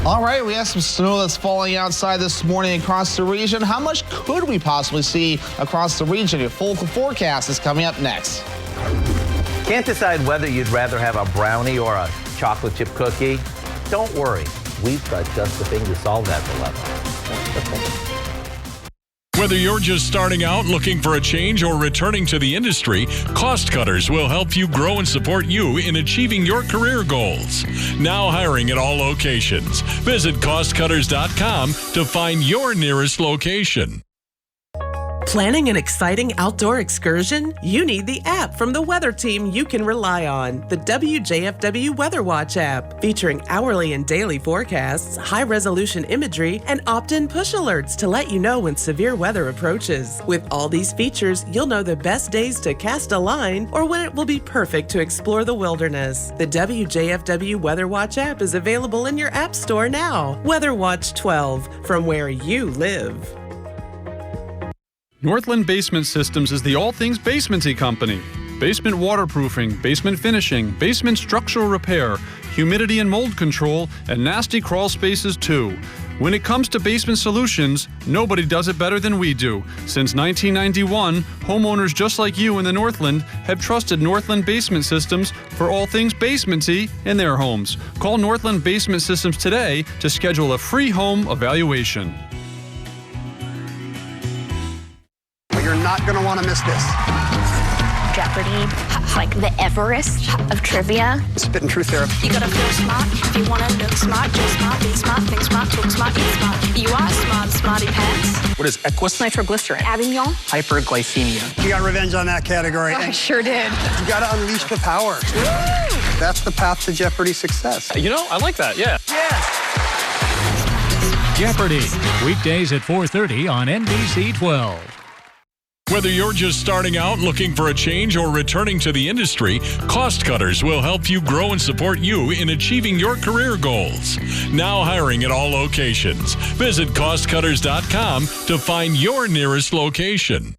All right, we have some snow that's falling outside this morning across the region. How much could we possibly see across the region? Your full forecast is coming up next. Can't decide whether you'd rather have a brownie or a chocolate chip cookie? Don't worry, we've got just the thing to solve that dilemma. Whether you're just starting out looking for a change or returning to the industry, Cost Cutters will help you grow and support you in achieving your career goals. Now hiring at all locations. Visit costcutters.com to find your nearest location. Planning an exciting outdoor excursion? You need the app from the weather team you can rely on, the WJFW Weather Watch app, featuring hourly and daily forecasts, high-resolution imagery, and opt-in push alerts to let you know when severe weather approaches. With all these features, you'll know the best days to cast a line or when it will be perfect to explore the wilderness. The WJFW Weather Watch app is available in your app store now. Weather Watch 12, from where you live. Northland Basement Systems is the all things basementy company. Basement waterproofing, basement finishing, basement structural repair, humidity and mold control, and nasty crawl spaces too. When it comes to basement solutions, nobody does it better than we do. Since 1991, homeowners just like you in the Northland have trusted Northland Basement Systems for all things basementy in their homes. Call Northland Basement Systems today to schedule a free home evaluation. You're not going to want to miss this. Jeopardy, like the Everest of trivia. Spit and truth therapy. You gotta feel smart. If you wanna look smart, dress smart, be smart, think smart, talk smart, eat smart. You are smart, smarty pants. What is Equus? Nitroglycerin. Avignon. Hyperglycemia. You got revenge on that category. I sure did. You got to unleash the power. Woo! That's the path to Jeopardy success. You know, I like that, yeah. Yes! Jeopardy! Weekdays at 4:30 on NBC 12. Whether you're just starting out looking for a change or returning to the industry, Cost Cutters will help you grow and support you in achieving your career goals. Now hiring at all locations. Visit costcutters.com to find your nearest location.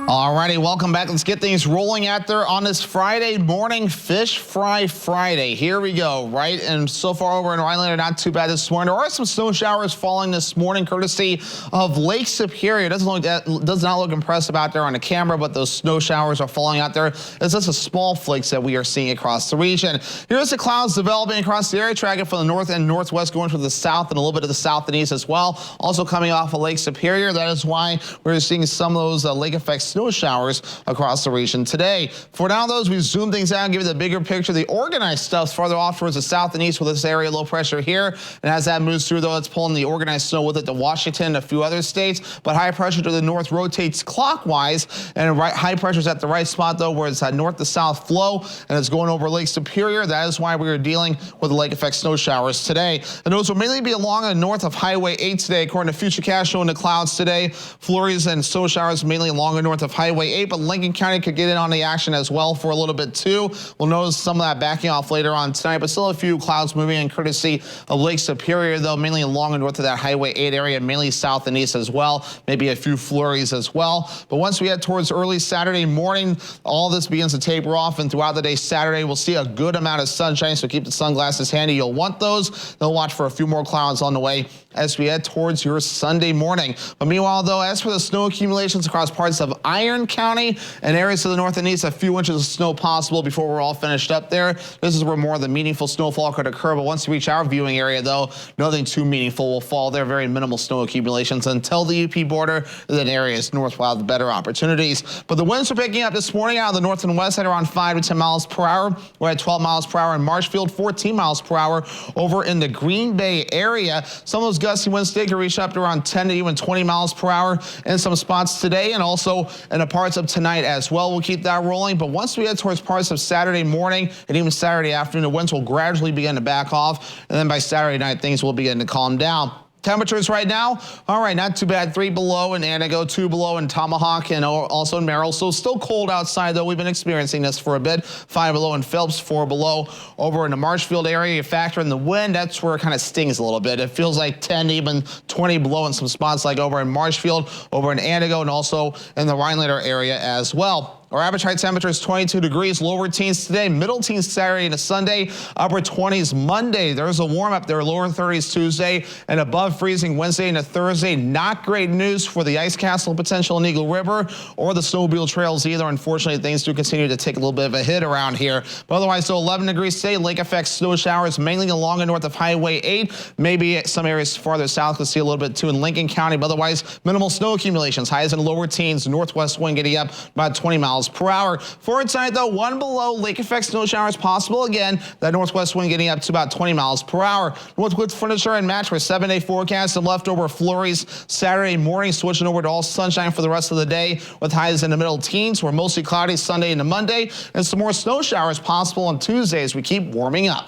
Alrighty, welcome back. Let's get things rolling out there on this Friday morning, Fish Fry Friday. Here we go, right? And so far over in Rhinelander, not too bad this morning. There are some snow showers falling this morning, courtesy of Lake Superior. Does not look impressive out there on the camera, but those snow showers are falling out there. It's just a small flakes that we are seeing across the region. Here's the clouds developing across the area, tracking from the north and northwest, going to the south and a little bit of the south and east as well. Also coming off of Lake Superior. That is why we're seeing some of those lake effect snow showers across the region today. For now, though, as we zoom things out and give you the bigger picture, the organized stuff's farther off towards the south and east with this area low pressure here. And as that moves through, though, it's pulling the organized snow with it to Washington and a few other states. But high pressure to the north rotates clockwise, and high pressure's at the right spot, though, where it's that north to south flow, and it's going over Lake Superior. That is why we are dealing with the lake effect snow showers today. And those will mainly be along the north of Highway 8 today, according to Futurecast showing the clouds today. Flurries and snow showers mainly along the north of Highway 8, but Lincoln County could get in on the action as well for a little bit too. We'll notice some of that backing off later on tonight, but still a few clouds moving in courtesy of Lake Superior, though, mainly along and north of that Highway 8 area, mainly south and east as well. Maybe a few flurries as well. But once we head towards early Saturday morning, all this begins to taper off, and throughout the day Saturday, we'll see a good amount of sunshine, so keep the sunglasses handy. You'll want those. They'll watch for a few more clouds on the way as we head towards your Sunday morning. But meanwhile, though, as for the snow accumulations across parts of Iron County and areas to the north and east, a few inches of snow possible before we're all finished up there. This is where more of the meaningful snowfall could occur, but once you reach our viewing area, though, nothing too meaningful will fall there. Very minimal snow accumulations until the UP border, then areas north will have the better opportunities. But the winds are picking up this morning out of the north and west at around 5 to 10 miles per hour. We're at 12 miles per hour in Marshfield, 14 miles per hour over in the Green Bay area. Some of those gusty winds today can reach up to around 10 to even 20 miles per hour in some spots today, and also in the parts of tonight as well. We'll keep that rolling, but once we head towards parts of Saturday morning and even Saturday afternoon, the winds will gradually begin to back off, and then by Saturday night, things will begin to calm down. Temperatures right now, all right, not too bad. 3 below in Antigo, 2 below in Tomahawk, and also in Merrill. So still cold outside, though. We've been experiencing this for a bit. 5 below in Phelps, 4 below over in the Marshfield area. You factor in the wind, that's where it kind of stings a little bit. It feels like 10, even 20 below in some spots like over in Marshfield, over in Antigo, and also in the Rhinelander area as well. Our average high temperature is 22 degrees, lower teens today, middle teens Saturday into Sunday, upper 20s Monday. There's a warm up there, lower 30s Tuesday, and above freezing Wednesday into Thursday. Not great news for the ice castle potential in Eagle River or the snowmobile trails either. Unfortunately, things do continue to take a little bit of a hit around here. But otherwise, so 11 degrees today, lake effect snow showers mainly along and north of Highway 8. Maybe some areas farther south could see a little bit too in Lincoln County, but otherwise minimal snow accumulations. Highs in lower teens, northwest wind getting up about 20 miles per hour. For tonight, though, 1 below, lake effect snow showers possible again. That northwest wind getting up to about 20 miles per hour. Northwoods Furniture and Match for 7-day forecast and leftover flurries Saturday morning, switching over to all sunshine for the rest of the day with highs in the middle teens. We're mostly cloudy Sunday into Monday, and some more snow showers possible on Tuesday as we keep warming up.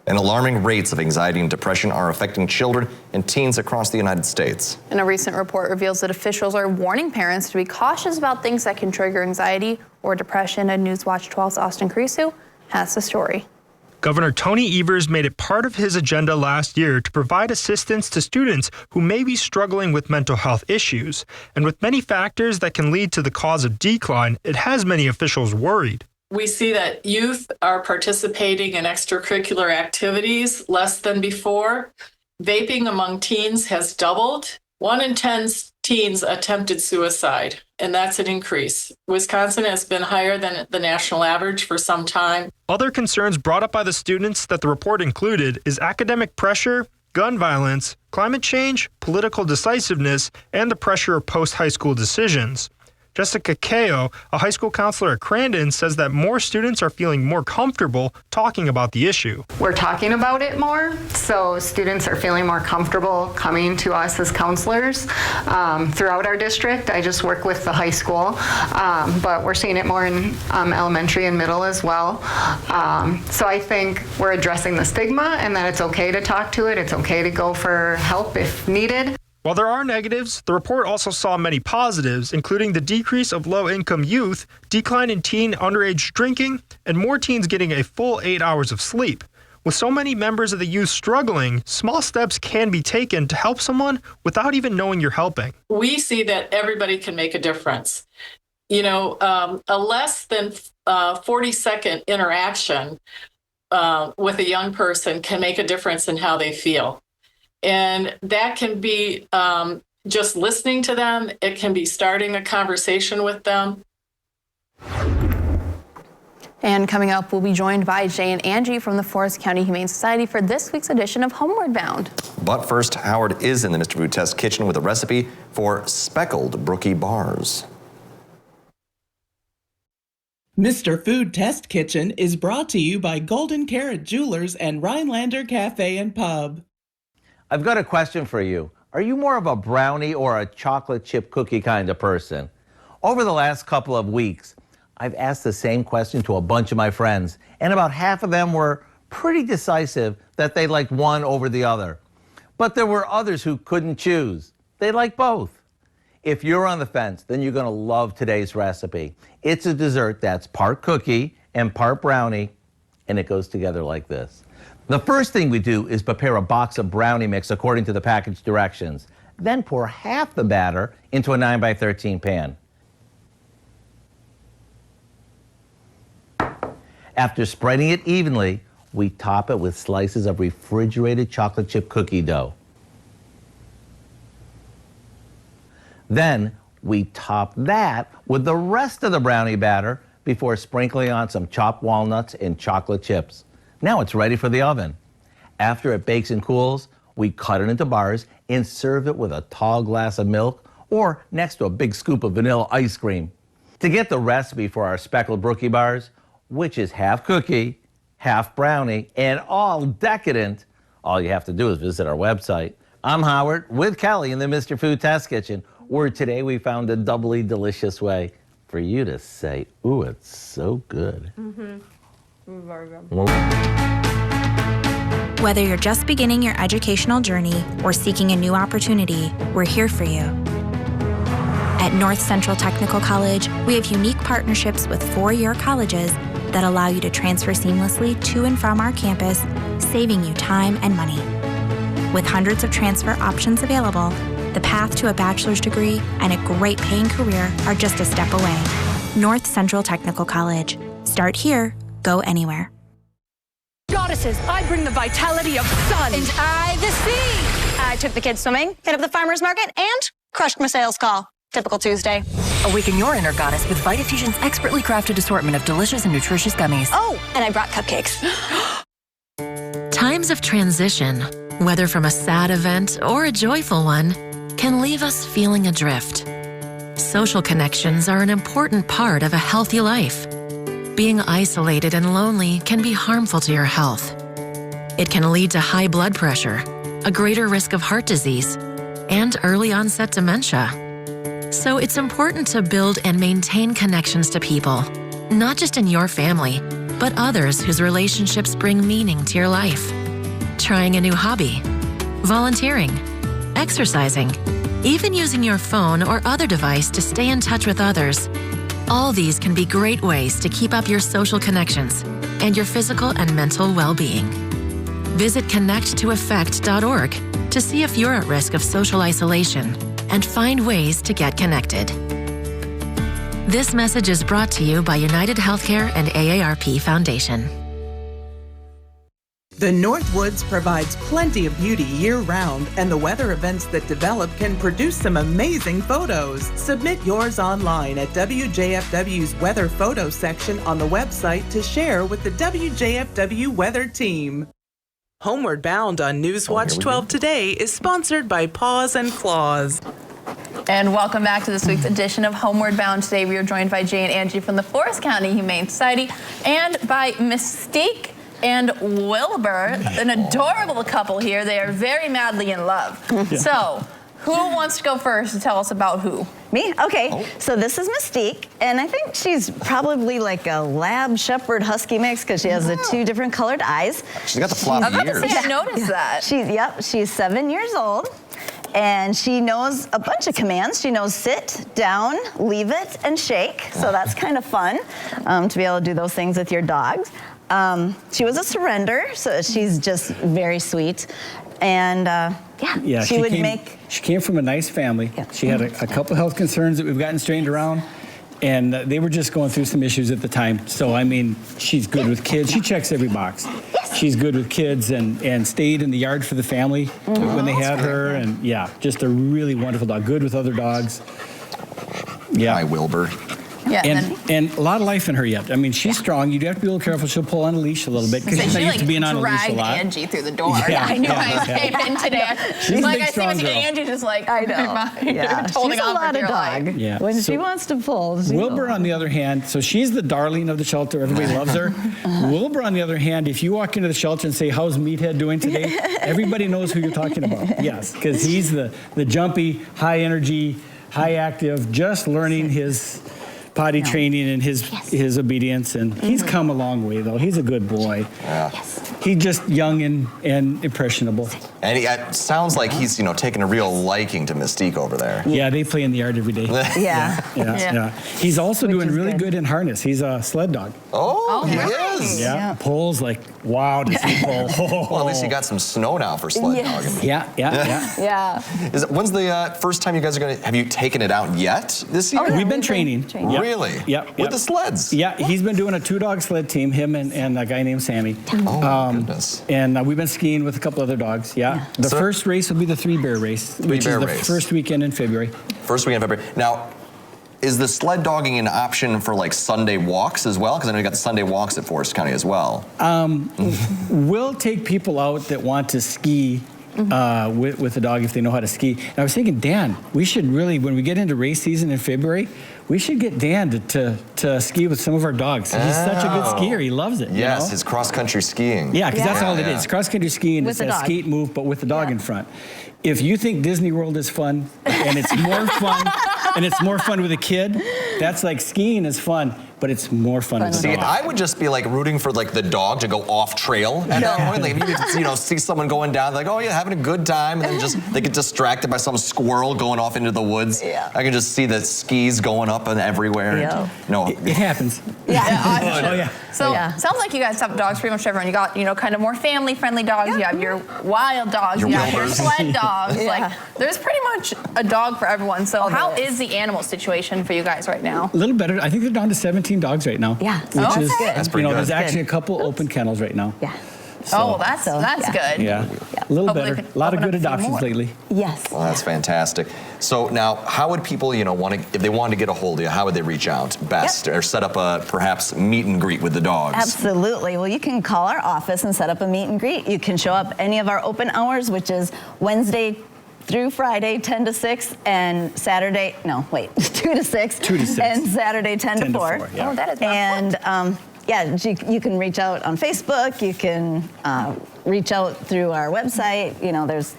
And alarming rates of anxiety and depression are affecting children and teens across the United States. And a recent report reveals that officials are warning parents to be cautious about things that can trigger anxiety or depression. And Newswatch 12's Austin Creasue has the story. Governor Tony Evers made it part of his agenda last year to provide assistance to students who may be struggling with mental health issues. And with many factors that can lead to the cause of decline, it has many officials worried. We see that youth are participating in extracurricular activities less than before. Vaping among teens has doubled. 1 in 10 teens attempted suicide, and that's an increase. Wisconsin has been higher than the national average for some time. Other concerns brought up by the students that the report included is academic pressure, gun violence, climate change, political decisiveness, and the pressure of post-high school decisions. Jessica Kao, a high school counselor at Crandon, says that more students are feeling more comfortable talking about the issue. We're talking about it more, so students are feeling more comfortable coming to us as counselors throughout our district. I just work with the high school, but we're seeing it more in elementary and middle as well. So I think we're addressing the stigma and that it's okay to talk to it. It's okay to go for help if needed. While there are negatives, the report also saw many positives, including the decrease of low-income youth, decline in teen underage drinking, and more teens getting a full 8 hours of sleep. With so many members of the youth struggling, small steps can be taken to help someone without even knowing you're helping. We see that everybody can make a difference. A less than 40-second interaction with a young person can make a difference in how they feel. And that can be just listening to them. It can be starting a conversation with them. And coming up, we'll be joined by Jay and Angie from the Forest County Humane Society for this week's edition of Homeward Bound. But first, Howard is in the Mr. Food Test kitchen with a recipe for speckled brookie bars. Mr. Food Test Kitchen is brought to you by Golden Carrot Jewelers and Rhinelander Cafe and Pub. I've got a question for you. Are you more of a brownie or a chocolate chip cookie kind of person? Over the last couple of weeks, I've asked the same question to a bunch of my friends, and about half of them were pretty decisive that they liked one over the other. But there were others who couldn't choose. They like both. If you're on the fence, then you're going to love today's recipe. It's a dessert that's part cookie and part brownie, and it goes together like this. The first thing we do is prepare a box of brownie mix according to the package directions. Then pour half the batter into a 9x13 pan. After spreading it evenly, we top it with slices of refrigerated chocolate chip cookie dough. Then we top that with the rest of the brownie batter before sprinkling on some chopped walnuts and chocolate chips. Now it's ready for the oven. After it bakes and cools, we cut it into bars and serve it with a tall glass of milk or next to a big scoop of vanilla ice cream. To get the recipe for our speckled brookie bars, which is half cookie, half brownie, and all decadent, all you have to do is visit our website. I'm Howard with Kelly in the Mr. Food Test Kitchen, where today we found a doubly delicious way for you to say, ooh, it's so good. Whether you're just beginning your educational journey or seeking a new opportunity, we're here for you. At North Central Technical College, we have unique partnerships with 4-year colleges that allow you to transfer seamlessly to and from our campus, saving you time and money. With hundreds of transfer options available, the path to a bachelor's degree and a great paying career are just a step away. North Central Technical College. Start here, go anywhere. Goddesses, I bring the vitality of sun. And I the sea. I took the kids swimming, hit up the farmer's market, and crushed my sales call. Typical Tuesday. Awaken your inner goddess with Vitafusion's expertly crafted assortment of delicious and nutritious gummies. Oh, and I brought cupcakes. Times of transition, whether from a sad event or a joyful one, can leave us feeling adrift. Social connections are an important part of a healthy life. Being isolated and lonely can be harmful to your health. It can lead to high blood pressure, a greater risk of heart disease, and early onset dementia. So it's important to build and maintain connections to people, not just in your family, but others whose relationships bring meaning to your life. Trying a new hobby, volunteering, exercising, even using your phone or other device to stay in touch with others. All these can be great ways to keep up your social connections and your physical and mental well-being. Visit connecttoeffect.org to see if you're at risk of social isolation and find ways to get connected. This message is brought to you by United Healthcare and AARP Foundation. The Northwoods provides plenty of beauty year-round, and the weather events that develop can produce some amazing photos. Submit yours online at WJFW's Weather Photo section on the website to share with the WJFW Weather Team. Homeward Bound on Newswatch 12 Today is sponsored by Paws and Claws. And welcome back to this week's edition of Homeward Bound. Today we are joined by Jay and Angie from the Forest County Humane Society and by Mystique and Wilbur, an adorable couple here. They are very madly in love. Yeah. So, who wants to go first to tell us about who? Me? Okay. So this is Mystique, and I think she's probably like a lab shepherd husky mix because she has the two different colored eyes. She's got the floppy ears. I was about to say, I noticed that. She's 7 years old. And she knows a bunch of commands. She knows sit, down, leave it, and shake. So that's kind of fun to be able to do those things with your dogs. She was a surrender, so she's just very sweet. And She came from a nice family. Yeah. She had a couple health concerns that we've gotten straightened around. And they were just going through some issues at the time. So, I mean, she's good with kids. She checks every box. Yes. She's good with kids and stayed in the yard for the family when they had her. And, yeah, just a really wonderful dog. Good with other dogs. Yeah. Hi, Wilbur. Yeah, and a lot of life in her yet. I mean, she's strong. You do have to be a little careful. She'll pull on a leash a little bit because she's not used to being on a leash a lot. Dragged Angie through the door. Yeah, I know. I came in today. She's like, a big, I strong see girl. Angie just like, I know. Yeah. holding She's a on lot for of dear dog. life. Yeah. When she wants to pull. Wilbur, on the other hand, so she's the darling of the shelter. Everybody loves her. Wilbur, on the other hand, if you walk into the shelter and say, "How's Meathead doing today?" everybody knows who you're talking about. Yes, because he's the jumpy, high energy, high active, just learning his potty training and his obedience, and he's come a long way though. He's a good boy. Yeah. He's just young and impressionable. And it sounds like he's taking a real liking to Mystique over there. Yeah, they play in the yard every day. Yeah. He's also doing really good in harness. He's a sled dog. Oh, he is. Yeah, pulls like wow. Does he pull? Well, at least you got some snow now for sled dogging. Yeah. When's the first time you guys are going to? Have you taken it out yet this year? We've been training. Yep. Really? Yep. With the sleds? Yeah, he's been doing a 2-dog sled team, him and a guy named Sammy. Oh, goodness. And we've been skiing with a couple other dogs, The first race will be the 3-bear race, which is the first weekend in February. First weekend in February. Now, is the sled dogging an option for like Sunday walks as well? Because I know you got the Sunday walks at Forest County as well. We'll take people out that want to ski with the dog if they know how to ski. And I was thinking, Dan, we should really, when we get into race season in February, we should get Dan to ski with some of our dogs. He's such a good skier. He loves it. Yes, his cross-country skiing. Yeah, because that's all it is. Cross-country skiing is a skate move, but with the dog in front. If you think Disney World is fun, and it's more fun, with a kid, that's like skiing is fun, but it's more fun with a dog. I would just be like rooting for like the dog to go off trail at that point. Like if you could, see someone going down, like, oh yeah, having a good time, and then they get distracted by some squirrel going off into the woods. Yeah. I can just see the skis going up and everywhere. Yeah. It happens. Yeah. So sounds like you guys have dogs pretty much everyone. You got kind of more family-friendly dogs. You have your wild dogs. You have your sled dogs. Like there's pretty much a dog for everyone. So how is the animal situation for you guys right now? A little better. I think they're down to 17 dogs right now. Yeah. Which is good. That's pretty good. There's actually a couple open kennels right now. Yeah. So, that's good. Yeah. A little better. A lot of good adoptions lately. Yes. Well, that's fantastic. So now, how would people, if they wanted to get a hold of you, how would they reach out best or set up a perhaps meet and greet with the dogs? Absolutely. Well, you can call our office and set up a meet and greet. You can show up any of our open hours, which is Wednesday through Friday, 10 to 6, and Saturday, 2 to 6. 2 to 6. And Saturday, 10 to 4. Yeah. Oh, that is And you can reach out on Facebook. You can reach out through our website.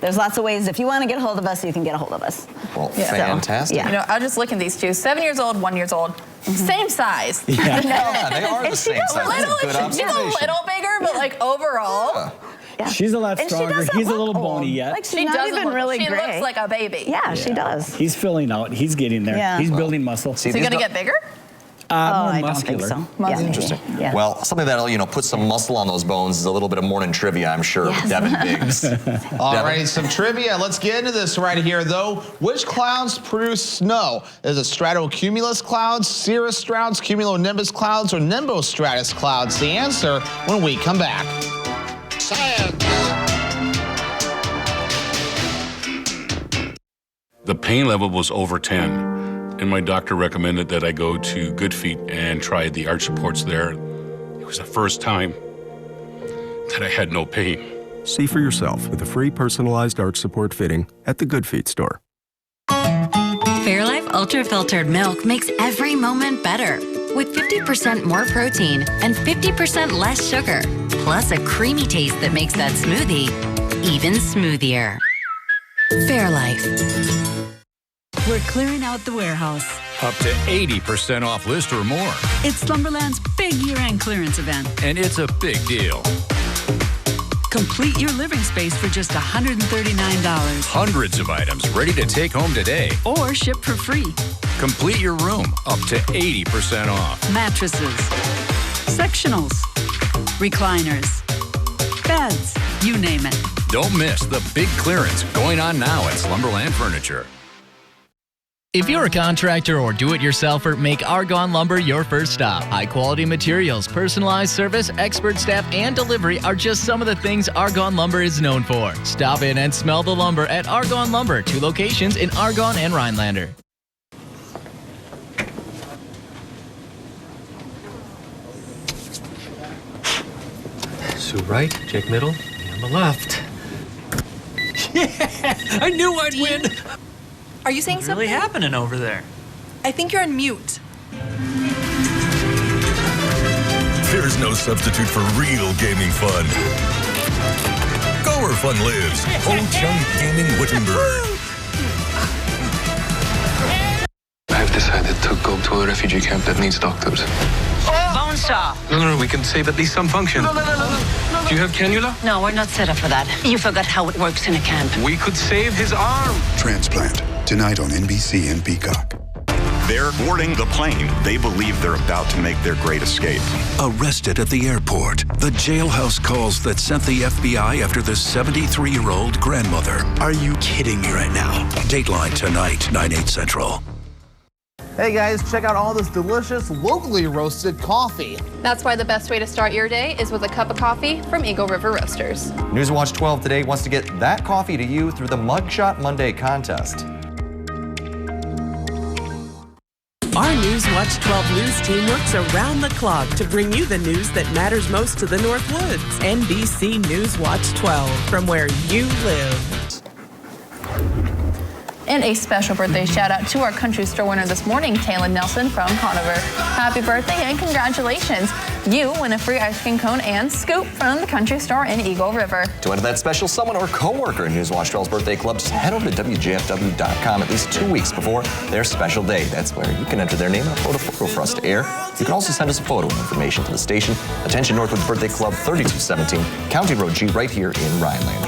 There's lots of ways. If you want to get a hold of us, you can get a hold of us. Well, fantastic. So, I'll just look at these two. 7 years old, 1 year old. Same size. Yeah, they are the same size. She's a little bigger, but like overall. Yeah. She's a lot stronger. He's a little bony yet. Like she's not even really She looks like a baby. Yeah, she does. He's filling out. He's getting there. Yeah. He's building muscle. Is he going to get bigger? I don't think so. Yeah, Interesting. Yeah. Well, something that'll, put some muscle on those bones is a little bit of morning trivia, I'm sure. Yes. Devin Biggs. All right, some trivia. Let's get into this right here, though. Which clouds produce snow? Is it stratocumulus clouds, cirrus clouds, cumulonimbus clouds, or nimbostratus clouds? The answer when we come back. Science. The pain level was over 10, and my doctor recommended that I go to Good Feet and try the arch supports there. It was the first time that I had no pain. See for yourself with a free personalized arch support fitting at the Good Feet store. Fairlife Ultra Filtered Milk makes every moment better. With 50% more protein and 50% less sugar. Plus a creamy taste that makes that smoothie even smoothier. Fairlife. We're clearing out the warehouse. Up to 80% off list or more. It's Slumberland's big year-end clearance event. And it's a big deal. Complete your living space for just $139. Hundreds of items ready to take home today. Or ship for free. Complete your room up to 80% off. Mattresses, sectionals, recliners, beds, you name it. Don't miss the big clearance going on now at Slumberland Furniture. If you're a contractor or do-it-yourselfer, make Argonne Lumber your first stop. High-quality materials, personalized service, expert staff, and delivery are just some of the things Argonne Lumber is known for. Stop in and smell the lumber at Argonne Lumber, 2 locations in Argonne and Rhinelander. Sue right, Jake middle, me on the left. Yeah, I knew I'd win. Are you saying What's something? really happening over there? I think you're on mute. There's no substitute for real gaming fun. Go where fun lives. Ho Chunk Gaming Wittenberg. I've decided to go to a refugee camp that needs doctors. Bonesaw! No, we can save at least some function. No. Do you have cannula? No, we're not set up for that. You forgot how it works in a camp. We could save his arm. Transplant, tonight on NBC and Peacock. They're boarding the plane. They believe they're about to make their great escape. Arrested at the airport, the jailhouse calls that sent the FBI after the 73-year-old grandmother. Are you kidding me right now? Dateline tonight, 9/8 Central. Hey guys, check out all this delicious, locally roasted coffee. That's why the best way to start your day is with a cup of coffee from Eagle River Roasters. Newswatch 12 today wants to get that coffee to you through the Mugshot Monday contest. Our Newswatch 12 news team works around the clock to bring you the news that matters most to the North Woods. NBC Newswatch 12, from where you live. And a special birthday shout out to our country store winner this morning, Taylor Nelson from Hanover. Happy birthday and congratulations. You win a free ice cream cone and scoop from the country store in Eagle River. To enter that special someone or coworker in Newswatch 12's birthday club, just head over to WJFW.com at least 2 weeks before their special day. That's where you can enter their name and upload a photo for us to air. You can also send us a photo and information to the station. Attention Northwoods Birthday Club, 3217 County Road G, right here in Rhinelander.